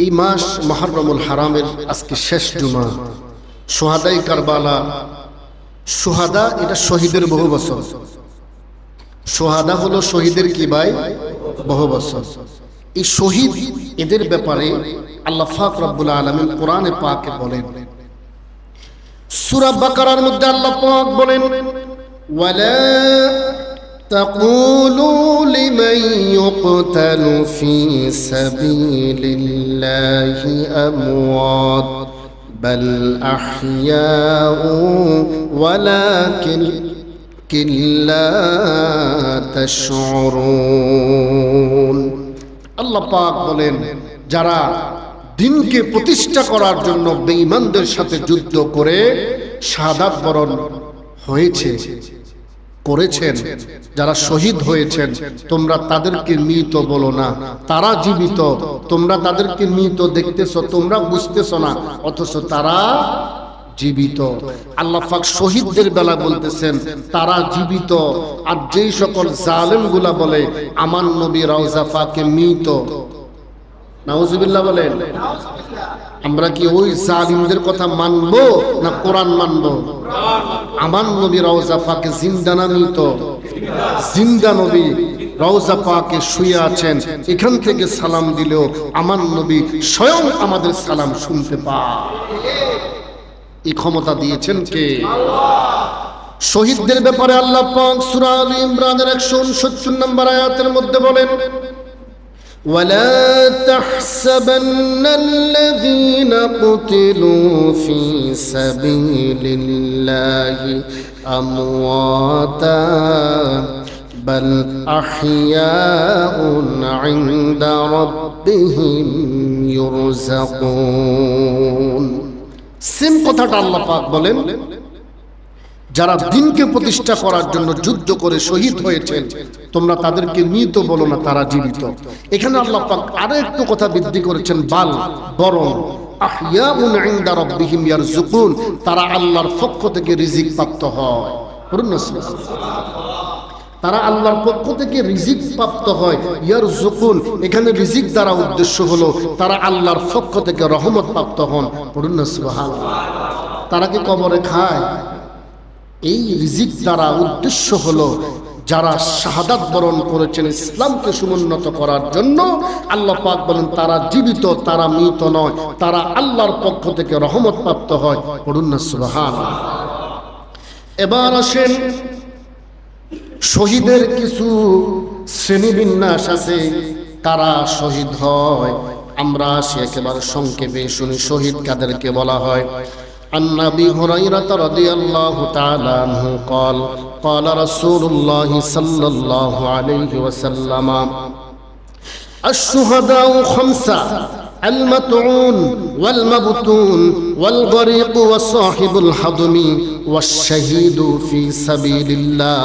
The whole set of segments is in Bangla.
এই মাস মুহররমুল হারামের আজকে শেষ জুমা। শুহাদায়ে কারবালা, শুহাদা এটা শহীদের বহু বছর। শুহাদা হলো শহীদের কি ভাই, বহু বছর। এই শহীদ এদের ব্যাপারে আল্লাহ পাক রব্বুল আলামিন কোরআনে পাকে বলেন, সূরা বাকারার মধ্যে আল্লাহ পাক বলেন, ওয়ালা تقولوا لمن يقتل في سبيل الله أموات بل أحياء ولكن لا تشعرون। আল্লাহ পাক বলেন, যারা দিনকে প্রতিষ্ঠা করার জন্য বেঈমানদের সাথে যুদ্ধ করে শাহাদাত বরণ হয়েছে করেছেন, যারা শহীদ হয়েছেন, তোমরা তাদেরকে মৃত বলো না, তারা জীবিত। তোমরা তাদেরকে মৃত দেখতেছো, তোমরা বুঝতেছো না, অথচ তারা জীবিত। আল্লাহ পাক শহীদদের বেলা বলতেছেন তারা জীবিত। আর যেই সকল জালেমগুলা বলে আমার নবী রওজা পাকে মৃত, নাউজুবিল্লাহ বলেন, আমরা কি ওই জালিমদের কথা মানবো না কোরআন মানবো? আমার নবী রওজা পাকে জিন্দা না মৃত? জিন্দা নবী রওজা পাকে শুয়ে আছেন, এখান থেকে সালাম দিলেও আমার নবী স্বয়ং আমাদের সালাম শুনতে পায়। এই ক্ষমতা দিয়েছেন কে? শহীদদের ব্যাপারে আল্লাহ পাক সূরা আলে ইমরানের 169 নম্বর আয়াতের মধ্যে বলেন, ولا تحسبن الذين قتلوا في سبيل الله أمواتا بل أحياء عند ربهم يرزقون। সেম কথাটা আল্লাহ পাক বলেন, যারা দিনকে প্রতিষ্ঠা করার জন্য যুদ্ধ করে শহীদ হয়েছেন, তোমরা তাদেরকে মৃত বলো না, তারা জীবিত। এখানে আল্লাহ পাক আরো একটু কথা বৃদ্ধি করেছেন, বাল বরং আহইয়াউন ইনদা রাব্বিহিম ইয়ারযুকুন, তারা আল্লাহর পক্ষ থেকে রিজিক প্রাপ্ত হয়। তারা আল্লাহর পক্ষ থেকে রিজিক প্রাপ্ত হয়। ইয়ারযুকুন, এখানে রিজিক দ্বারা উদ্দেশ্য হলো তারা আল্লাহর পক্ষ থেকে রহমত প্রাপ্ত হন। পড়ুন না সুবহানাল্লাহ। তারা কি কবরে খায়? এই রিজিক দ্বারা উদ্দেশ্য হলো যারা শাহাদাত বরণ করেছেন ইসলামকে সমুন্নত করার জন্য, আল্লাহ পাক বলেন তারা জীবিত, তারা মৃত নয়, তারা আল্লাহর পক্ষ থেকে রহমত প্রাপ্ত হয়। পড়ুন না সুবহানাল্লাহ। এবার আসেন, শহীদের কিছু শ্রেণীবিন্যাস আছে, কারা শহীদ হয়। আমরা আসি একেবারে সংক্ষেপে শুনি শহীদ কাদেরকে বলা হয়। عن أبي هريرة رضي الله تعالى عنه قال قال رسول الله صلى الله عليه وسلم الشهداء خمسة المطعون والمبتون والغريق وصاحب الحضم والشهيد في سبيل الله।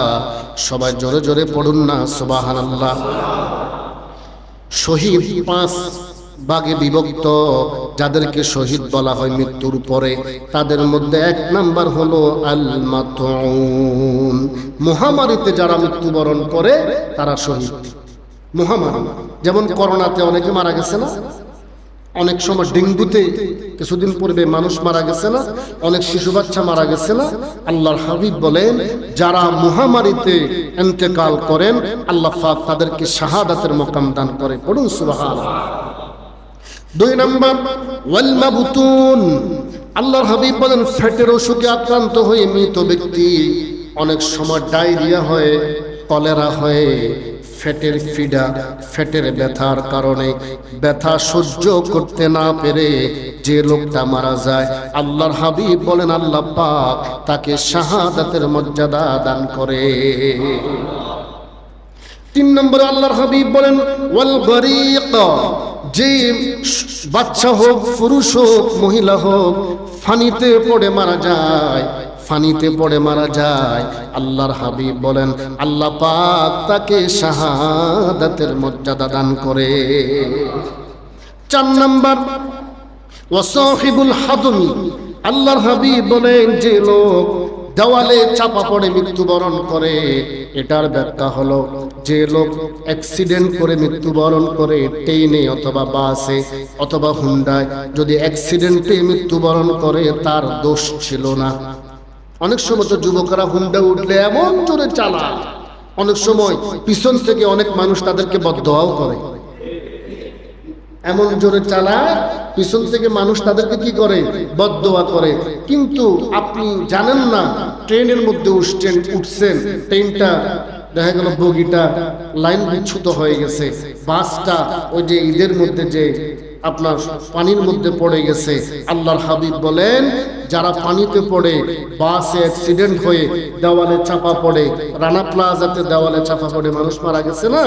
সবাই জোরে জোরে পড়ুন না সুবহানাল্লাহ। শহীদ পাঁচ ভাগে বিভক্ত, যাদেরকে শহীদ বলা হয় মৃত্যুর পরে। তাদের মধ্যে এক নাম্বার হলো আল মাতুউন, মহামারীতে যারা মৃত্যুবরণ করে তারা শহীদ। মহামারী যেমন করোনাতে অনেকে মারা গেছে না, অনেক সময় ডেঙ্গুতে কিছুদিন পূর্বে মানুষ মারা গেছে না, অনেক শিশু বাচ্চা মারা গেছে না। আল্লাহর হাবিব বলেন যারা মহামারীতে ইন্তেকাল করেন আল্লাহ পাক তাদেরকে শাহাদাতের মাকাম দান করে। পড়ুন সুবহানাল্লাহ। দুই নম্বর ওয়াল মাবতুন, আল্লাহর হাবিব বলেন ফ্যাটের অসুখে আক্রান্ত হয়ে মৃত ব্যক্তি, অনেক সময় ডায়রিয়া হয়, কলেরা হয়, ফ্যাটের ফিডা, ফ্যাটের ব্যথার কারণে ব্যথা সহ্য করতে না পেরে যে লোকটা মারা যায়, আল্লাহর হাবিব বলেন আল্লাহ পাক তাকে শাহাদাতের মর্যাদা দান করে। তিন নম্বরে আল্লাহর হাবিব বলেন ওয়াল গরিক, যে বাচ্চা হোক, পুরুষ হোক, মহিলা হোক, ফানিতে পড়ে মারা যায়, ফানিতে পড়ে মারা যায়, আল্লাহর হাবিব বলেন আল্লাহ পাক তাকে শাহাদাতের মর্যাদা দান করে। চার নাম্বার ওয়াসাহিবুল হাদমি, আল্লাহর হাবিব বলেন যে লোক দেওয়ালে চাপা পড়ে মৃত্যুবরণ করে, এটার ব্যাখ্যা হলো যে লোক অ্যাক্সিডেন্ট করে মৃত্যুবরণ করে ট্রেনে অথবা বাসে অথবা হুন্ডায়, যদি অ্যাক্সিডেন্টে মৃত্যুবরণ করে তার দোষ ছিল না। অনেক সময় তো যুবকরা হুন্ডা উঠলে এমন জোরে চালায়, অনেক সময় পিছন থেকে অনেক মানুষ তাদেরকে বদদোয়াও করে, এমন জোরে চালায় পিছন থেকে মানুষ তাদেরকে কি করে, বদদোয়া করে। কিন্তু আপনি জানেন না ট্রেনের মধ্যে উঠছেন, ট্রেনটা দেখা গেল বগিটা লাইন বিচ্যুত হয়ে গেছে, বাসটা ওই যে ঈদের মধ্যে যে আপনার পানির মধ্যে পড়ে গেছে। আল্লাহর হাবিব বলেন যারা পানিতে পড়ে, বাসে অ্যাক্সিডেন্ট হয়ে দেওয়ালে চাপা পড়ে, রানা প্লাজাতে দেওয়ালে চাপা পড়ে মানুষ মারা গেছে না,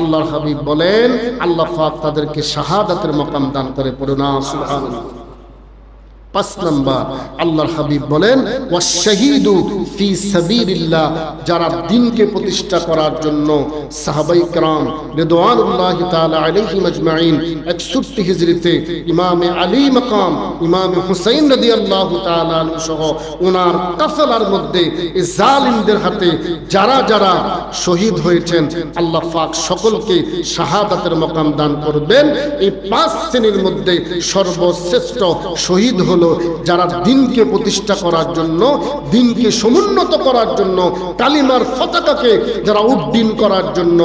আল্লাহর হাবিব বলেন আল্লাহ পাক তাদেরকে শাহাদাতের মাকাম দান করে। পড়ুন না সুবহানাল্লাহ। 5 নাম্বার আল্লাহর হাবিব বলেন ওয়াশাহিদু ফি সাবিলিল্লাহ, যারা দ্বীনকে প্রতিষ্ঠা করার জন্য সাহাবায়ে কেরাম রিদওয়ানুল্লাহি তাআলা আলাইহিম আজমাইন 61 হিজরিতে ইমামে আলী মাকাম ইমামে হুসাইন রাদিয়াল্লাহু তাআলা আনহু সহ ওনার কাফেলার মধ্যে এই জালিমদের হাতে যারা যারা শহীদ হয়েছেন আল্লাহ পাক সকলকে শাহাদাতের মাকাম দান করবেন। এই 5 শ্রেণীর মধ্যে সর্বশ্রেষ্ঠ শহীদ হল যারা দ্বীনকে প্রতিষ্ঠা করার জন্য, দ্বীনকে সমুন্নত করার জন্য, কালিমার পতাকাকে যারা উড্ডীন করার জন্য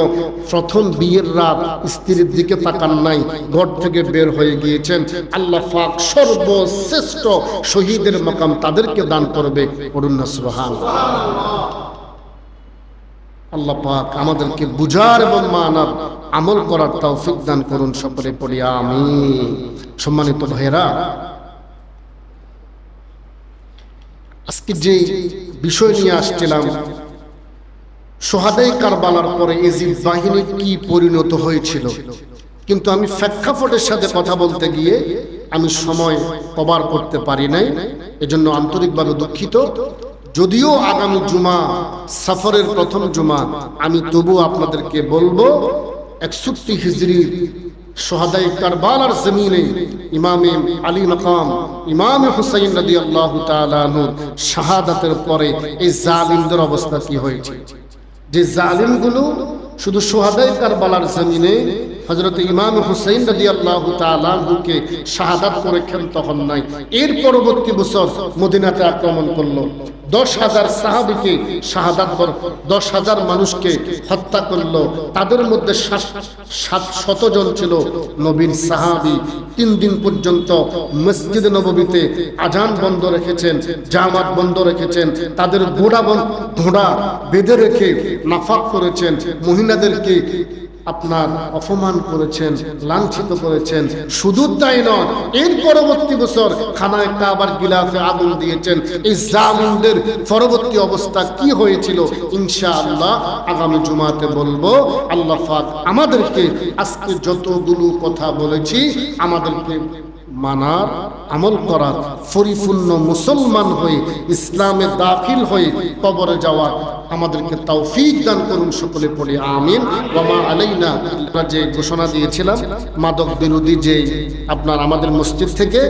প্রথম বিয়ের রাত স্ত্রীর দিকে তাকান নাই, ঘর থেকে বের হয়ে গিয়েছেন। আল্লাহ পাক সর্বশ্রেষ্ঠ শহীদের মাকাম তাদেরকে দান করবে। পড়ুন না সুবহানাল্লাহ। আল্লাহ পাক আমাদেরকে বুঝার এবং মানার আমল করার তৌফিক দান করুন। সকলে পড়ি আমিন। সম্মানিত ভাইয়েরা, আজকে যে বিষয় নিয়ে আসছিলাম, শহাদায়ে কারবালার পরে ইয়াজিদ বাহিনী কি পরিণত হয়েছিল, কিন্তু আমি প্রেক্ষাপটের সাথে কথা বলতে গিয়ে আমি সময় কভার করতে পারি নাই, এজন্য আন্তরিকভাবে দুঃখিত। যদিও আগামী জুমা সফরের প্রথম জুমা, আমি তবু আপনাদেরকে বলবো 61 হিজরি শহাদায়ে কারবালার জমিনে ইমামে আলী মাকাম ইমামে হুসাইন রাদিয়াল্লাহু তাআলা আনহুর শাহাদাতের পরে এই জালিমদের অবস্থা কি হয়েছে। যে জালিমগুলো শুধু শহাদায়ে কারবালার জমিনে হযরত ইমাম হুসাইন রাদিয়াল্লাহু তাআলা আনহুকে শাহাদাত করেছেন তখন নাই, এর পরবর্তী বছর মদিনাতে আক্রমণ করলো, 10,000 সাহাবীকে শাহাদাত, 10,000 মানুষকে হত্যা করলো। তাদের মধ্যে 700 জন ছিল নবীর সাহাবী। 3 দিন পর্যন্ত মসজিদে নববীতে আজান বন্ধ রেখেছেন, জামাত বন্ধ রেখেছেন, তাদের ঘোড়া বেঁধে রেখে নাফাক করেছেন, মহিলাদেরকে আপনার অপমান করেছেন, লাঞ্ছিত করেছেন। শুধু তাই নয়, এর পরবর্তী বছর খানায় কাবার গিলাফে আগুন দিয়েছেন। এই জালিমদের পরবর্তী অবস্থা কি হয়েছিল ইনশাআল্লাহ আগামী জুমাতে বলবো। আল্লাহ পাক আমাদেরকে আজকে যতগুলো কথা বলেছি আমাদেরকে মানার, আমল করার, পরিপূর্ণ মুসলমান হয়ে ইসলামে দাখিল হয়ে কবরে যাওয়ার আমাদেরকে তৌফিক দান করুন। সকলে পড়ি আমিন। ওয়া মা আলাইনা, যে ঘোষণা দিয়েছিলাম মাদক বিরোধী যে আপনার আমাদের মসজিদ থেকে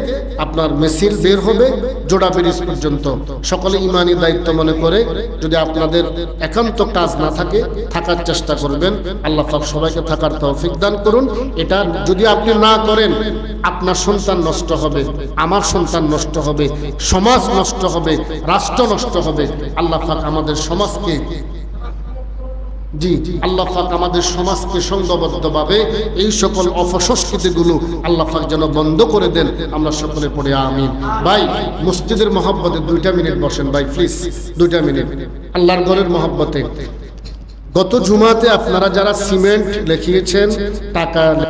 আপনার মিছিল বের হবে জোড়া ব্রিজ পর্যন্ত, সকলে ইমানি দায়িত্ব মনে করে যদি আপনাদের একান্ত কাজ না থাকে থাকার চেষ্টা করবেন। আল্লাহ পাক সবাইকে থাকার তৌফিক দান করুন। এটা যদি আপনি না করেন আপনার সন্তান নষ্ট হবে, আমার সন্তান নষ্ট হবে, সমাজ নষ্ট হবে, রাষ্ট্র নষ্ট হবে। আল্লাহ পাক আমাদের সমাজকে আল্লাহ পাক আমাদের সমাজকে সংঘবদ্ধভাবে এই সকল অপসংস্কৃতিগুলো আল্লাহ পাক যেন বন্ধ করে দেন। আমরা সকলে পড়ে আমিন। ভাই মসজিদের মহব্বতে 2টা মিনিট বসেন ভাই, প্লিজ 2টা মিনিট আল্লাহর ঘরের মহব্বতে। গত জুমাতে আপনারা যারা সিমেন্ট লিখিয়েছেন, টাকা